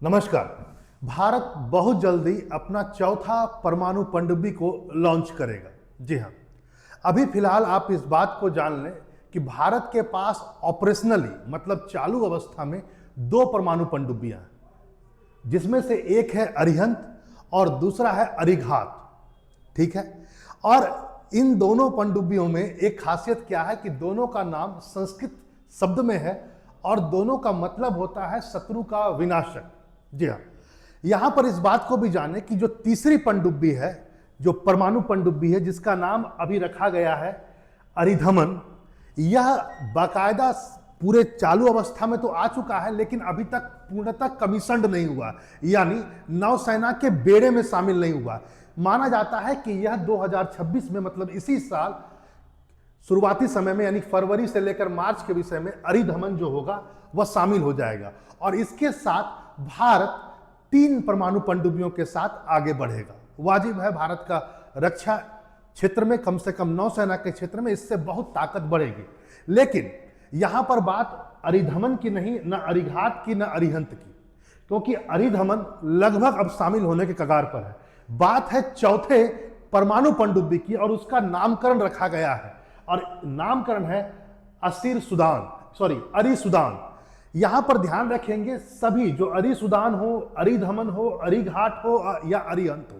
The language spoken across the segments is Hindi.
नमस्कार। भारत बहुत जल्दी अपना चौथा परमाणु पनडुब्बी को लॉन्च करेगा। जी हाँ, अभी फिलहाल आप इस बात को जान लें कि भारत के पास ऑपरेशनली मतलब चालू अवस्था में दो परमाणु पनडुब्बियां हैं, जिसमें से एक है अरिहंत और दूसरा है अरिघात। ठीक है, और इन दोनों पनडुब्बियों में एक खासियत क्या है कि दोनों का नाम संस्कृत शब्द में है और दोनों का मतलब होता है शत्रु का विनाशक। जी हाँ, यहां पर इस बात को भी जाने कि जो तीसरी पनडुब्बी है, जो परमाणु पनडुब्बी है, जिसका नाम अभी रखा गया है अरिधमन, यह बाकायदा पूरे चालू अवस्था में तो आ चुका है, लेकिन अभी तक पूर्णतः कमीशन्ड नहीं हुआ, यानी नौसेना के बेड़े में शामिल नहीं हुआ। माना जाता है कि यह 2026 में मतलब इसी साल शुरुआती समय में यानी फरवरी से लेकर मार्च के विषय में अरिधमन जो होगा वह शामिल हो जाएगा और इसके साथ भारत 3 परमाणु पनडुब्बियों के साथ आगे बढ़ेगा। वाजिब है, भारत का रक्षा क्षेत्र में कम से कम नौसेना के क्षेत्र में इससे बहुत ताकत बढ़ेगी। लेकिन यहां पर बात अरिधमन की नहीं, न अरिघात की, न अरिहंत की, क्योंकि अरिधमन लगभग अब शामिल होने के कगार पर है। बात है चौथे परमाणु पनडुब्बी की और उसका नामकरण रखा गया है और नामकरण है अरिसुदान। यहां पर ध्यान रखेंगे, सभी जो अरिसुदान हो, अरिधमन हो, अरिघाट हो या अरिहंत हो,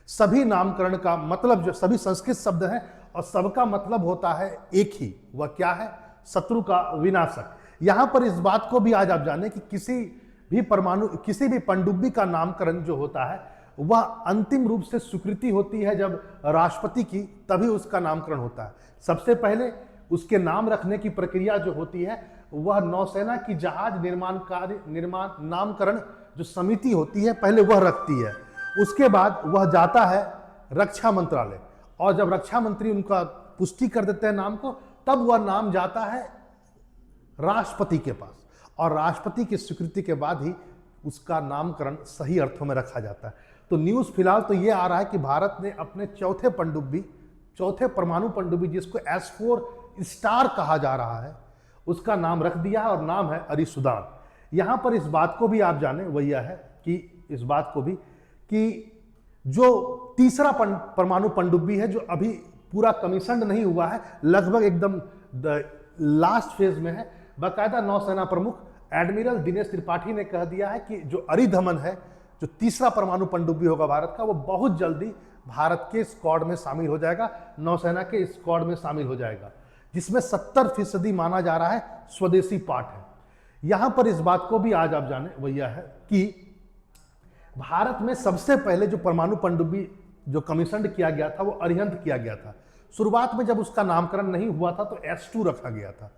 सभी नामकरण का मतलब जो सभी संस्कृत शब्द हैं और सबका मतलब होता है एक ही। वह क्या है? शत्रु का विनाशक। यहां पर इस बात को भी आज आप जानें कि किसी भी पनडुब्बी का नामकरण जो होता है वह अंतिम रूप से स्वीकृति होती है जब राष्ट्रपति की, तभी उसका नामकरण होता है। सबसे पहले उसके नाम रखने की प्रक्रिया जो होती है वह नौसेना की जहाज निर्माण नामकरण जो समिति होती है पहले वह रखती है। उसके बाद वह जाता है रक्षा मंत्रालय और जब रक्षा मंत्री उनका पुष्टि कर देते हैं नाम को, तब वह नाम जाता है राष्ट्रपति के पास और राष्ट्रपति की स्वीकृति के बाद ही उसका नामकरण सही अर्थों में रखा जाता है। तो न्यूज़ फिलहाल तो ये आ रहा है कि भारत ने अपने चौथे परमाणु पनडुब्बी, जिसको S4 स्टार कहा जा रहा है, उसका नाम रख दिया है और नाम है अरिसुदान। यहां पर इस बात को भी आप जानें, वह यह है कि जो तीसरा परमाणु पनडुब्बी है जो अभी पूरा कमीशन्ड नहीं हुआ है, लगभग एकदम लास्ट फेज में है, बाकायदा नौसेना प्रमुख एडमिरल दिनेश त्रिपाठी ने कह दिया है कि जो अरिधमन है, जो तीसरा परमाणु पनडुब्बी होगा भारत का, वो बहुत जल्दी भारत के स्क्वाड में शामिल हो जाएगा, नौसेना के स्क्वाड में शामिल हो जाएगा, जिसमें 70% माना जा रहा है स्वदेशी पार्ट है। यहां पर इस बात को भी आज आप जाने, वह यह है कि भारत में सबसे पहले जो परमाणु पनडुब्बी जो कमीशन्ड किया गया था वो अरिहंत किया गया था। शुरुआत में जब उसका नामकरण नहीं हुआ था तो S2 रखा गया था।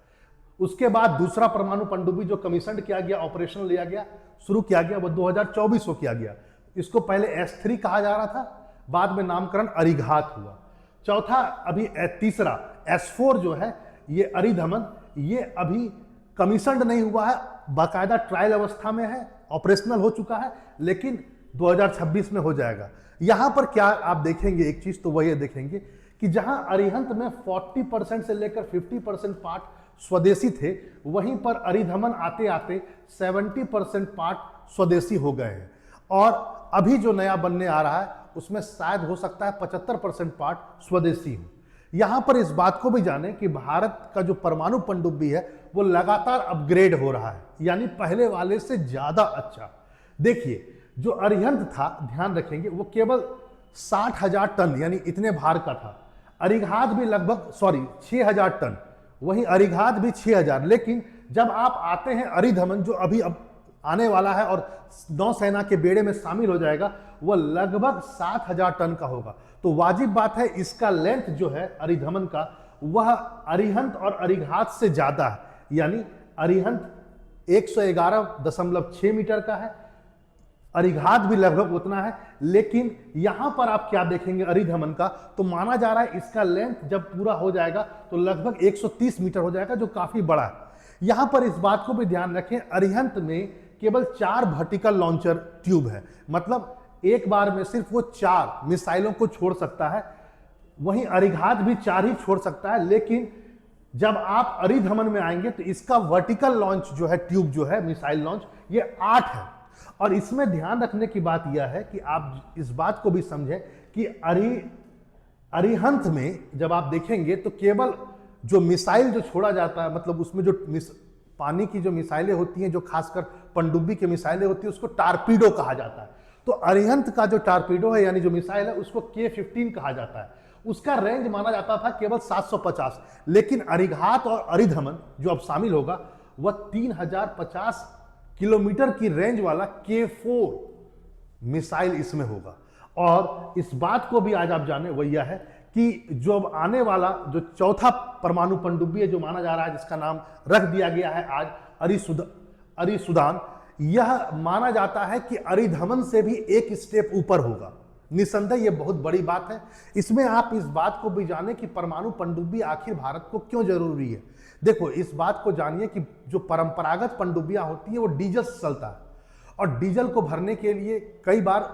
उसके बाद दूसरा परमाणु पनडुब्बी जो कमीशन्ड किया गया, ऑपरेशन लिया गया, शुरू किया गया, वो 2024 को किया गया। इसको पहले S3 कहा जा रहा था, बाद में नामकरण अरिघात हुआ। चौथा अभी तीसरा S4 जो है, ये अरिधमन, ये अभी कमीशन्ड नहीं हुआ है, बाकायदा ट्रायल अवस्था में है, ऑपरेशनल हो चुका है, लेकिन 2026 में हो जाएगा। यहां पर क्या आप देखेंगे, एक चीज तो वही देखेंगे कि जहां अरिहंत में 40% से लेकर 50% पार्ट स्वदेशी थे, वहीं पर अरिधमन आते आते 70% पार्ट स्वदेशी हो गए हैं और अभी जो नया बनने आ रहा है उसमें शायद हो सकता है 75% पार्ट स्वदेशी हो। यहां पर इस बात को भी जानें कि भारत का जो परमाणु पनडुब्बी है वो लगातार अपग्रेड हो रहा है, यानी पहले वाले से ज्यादा अच्छा। देखिए, जो अरिहंत था, ध्यान रखेंगे, वो केवल 60,000 टन यानी इतने भार का था। अरिघात भी लगभग 6,000 टन, वहीं अरिघात भी 6,000। लेकिन जब आप आते हैं अरिधमन, जो अभी अब आने वाला है और नौसेना के बेड़े में शामिल हो जाएगा, वह लगभग 7,000 टन का होगा। तो वाजिब बात है, इसका लेंथ जो है अरिधमन का, वह अरिहंत और अरिघात से ज्यादा है, यानी अरिहंत 111.6 मीटर का है, अरिघात भी लगभग उतना है। लेकिन यहां पर आप क्या देखेंगे अरिधमन का, तो माना जा रहा है इसका लेंथ जब पूरा हो जाएगा तो लगभग 130 मीटर हो जाएगा, जो काफी बड़ा है। यहां पर इस बात को भी ध्यान रखें, अरिहंत में केवल 4 वर्टिकल लॉन्चर ट्यूब है, मतलब एक बार में सिर्फ वो 4 मिसाइलों को छोड़ सकता है। वहीं अरिघात भी 4 ही छोड़ सकता है, लेकिन जब आप अरिधमन में आएंगे तो इसका वर्टिकल लॉन्च जो है, ट्यूब जो है, मिसाइल लॉन्च, ये 8 है। और इसमें ध्यान रखने की बात यह है कि आप इस बात को भी समझें कि अरिहंत में जब आप देखेंगे तो केवल जो मिसाइल जो छोड़ा जाता है, मतलब उसमें जो पानी की जो मिसाइलें होती हैं, जो खासकर पनडुब्बी की मिसाइलें होती हैं, उसको टारपीडो कहा जाता है। तो अरिहंत का जो टारपीडो है यानी जो मिसाइल है उसको K-15 कहा जाता है। उसका रेंज माना जाता था केवल 750, लेकिन अरिघात और अरिधमन जो अब शामिल होगा वह 3050 किलोमीटर की रेंज वाला K4 मिसाइल इसमें होगा। और इस बात को भी आज आप जाने वह यह है कि जो अब आने वाला जो चौथा परमाणु पनडुब्बी है जो माना जा रहा है, जिसका नाम रख दिया गया है आज अरिसुदान, यह माना जाता है कि अरिधमन से भी एक स्टेप ऊपर होगा। निसंदेह यह बहुत बड़ी बात है। इसमें आप इस बात को भी जाने कि परमाणु पनडुब्बी आखिर भारत को क्यों जरूरी है। देखो, इस बात को जानिए कि जो परंपरागत पनडुब्बियां होती है वो डीजल से चलता है, और डीजल को भरने के लिए कई बार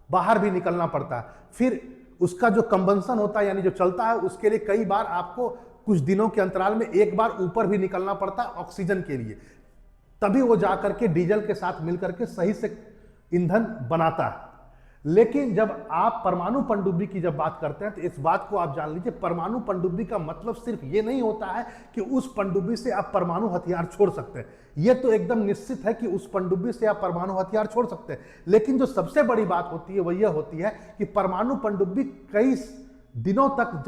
बाहर भी निकलना पड़ता है। फिर उसका जो कंबंशन होता है यानी जो चलता है, उसके लिए कई बार आपको कुछ दिनों के अंतराल में एक बार ऊपर भी निकलना पड़ता है ऑक्सीजन के लिए, तभी वो जाकर के डीजल के साथ मिलकर के सही से ईंधन बनाता है। लेकिन जब आप परमाणु पनडुब्बी की जब बात करते हैं तो इस बात को आप जान लीजिए, परमाणु पनडुब्बी का मतलब सिर्फ ये नहीं होता है कि उस पनडुब्बी से आप परमाणु हथियार छोड़ सकते हैं। यह तो एकदम निश्चित है कि उस पनडुब्बी से आप परमाणु हथियार छोड़ सकते हैं, लेकिन जो सबसे बड़ी बात होती है वह यह होती है कि परमाणु पनडुब्बी कई दिनों तक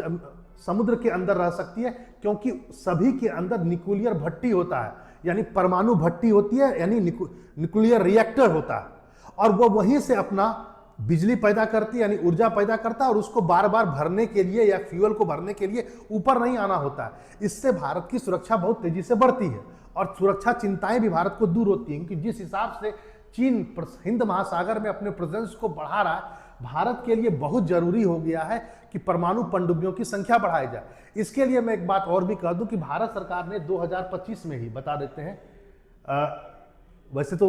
समुद्र के अंदर रह सकती है, क्योंकि सभी के अंदर न्यूक्लियर भट्टी होता है, यानी परमाणु भट्टी होती है, यानी न्यूक्लियर रिएक्टर होता है, और वो वहीं से अपना बिजली पैदा करती है यानी ऊर्जा पैदा करता है, और उसको बार बार भरने के लिए या फ्यूल को भरने के लिए ऊपर नहीं आना होता है। इससे भारत की सुरक्षा बहुत तेजी से बढ़ती है और सुरक्षा चिंताएं भी भारत को दूर होती हैं, क्योंकि जिस हिसाब से चीन हिंद महासागर में अपने प्रेजेंस को बढ़ा रहा है, भारत के लिए बहुत जरूरी हो गया है कि परमाणु पनडुब्बियों की संख्या बढ़ाई जाए। इसके लिए मैं एक बात और भी कह दूं कि भारत सरकार ने 2025 में ही, बता देते हैं, वैसे तो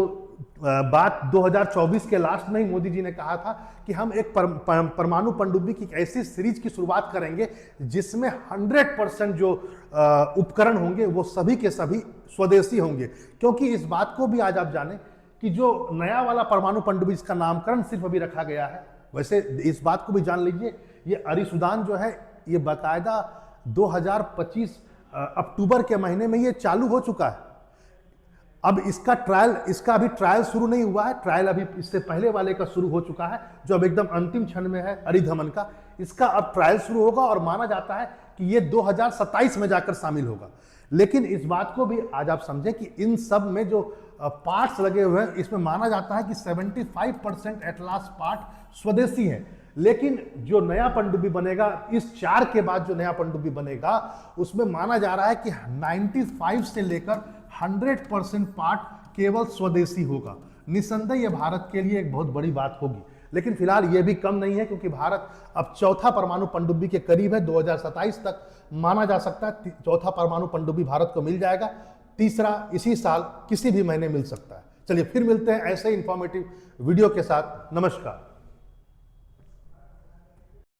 बात 2024 के लास्ट में ही मोदी जी ने कहा था कि हम एक परमाणु पनडुब्बी की ऐसी सीरीज की शुरुआत करेंगे जिसमें 100% जो उपकरण होंगे वो सभी के सभी स्वदेशी होंगे। क्योंकि इस बात को भी आज आप जाने कि जो नया वाला परमाणु पनडुब्बी, इसका नामकरण सिर्फ अभी रखा गया है, वैसे इस बात को भी जान लीजिए ये अरिसुदान जो है ये बाकायदा 2025 अक्टूबर के महीने में ये चालू हो चुका है। अब इसका अभी ट्रायल शुरू नहीं हुआ है, ट्रायल अभी इससे पहले वाले का शुरू हो चुका है जो अब एकदम अंतिम क्षण में है अरिधमन का। इसका अब ट्रायल शुरू होगा और माना जाता है कि ये 2027 में जाकर शामिल होगा। लेकिन इस बात को भी आज आप समझें कि इन सब में जो पार्ट्स लगे हुए हैं, इसमें माना जाता है कि 75% एटलास पार्ट स्वदेशी हैं। लेकिन जो नया पनडुब्बी बनेगा, इस 4 के बाद जो नया पनडुब्बी बनेगा, उसमें माना जा रहा है कि 95 से लेकर 100% पार्ट केवल स्वदेशी होगा। निसंदेह यह भारत के लिए एक बहुत बड़ी बात होगी। लेकिन फिलहाल यह भी कम नहीं है, क्योंकि भारत अब चौथा परमाणु पनडुब्बी के करीब है। 2027 तक माना जा सकता है चौथा परमाणु पनडुब्बी भारत को मिल जाएगा, तीसरा इसी साल किसी भी महीने मिल सकता है। चलिए फिर मिलते हैं ऐसे इंफॉर्मेटिव वीडियो के साथ। नमस्कार।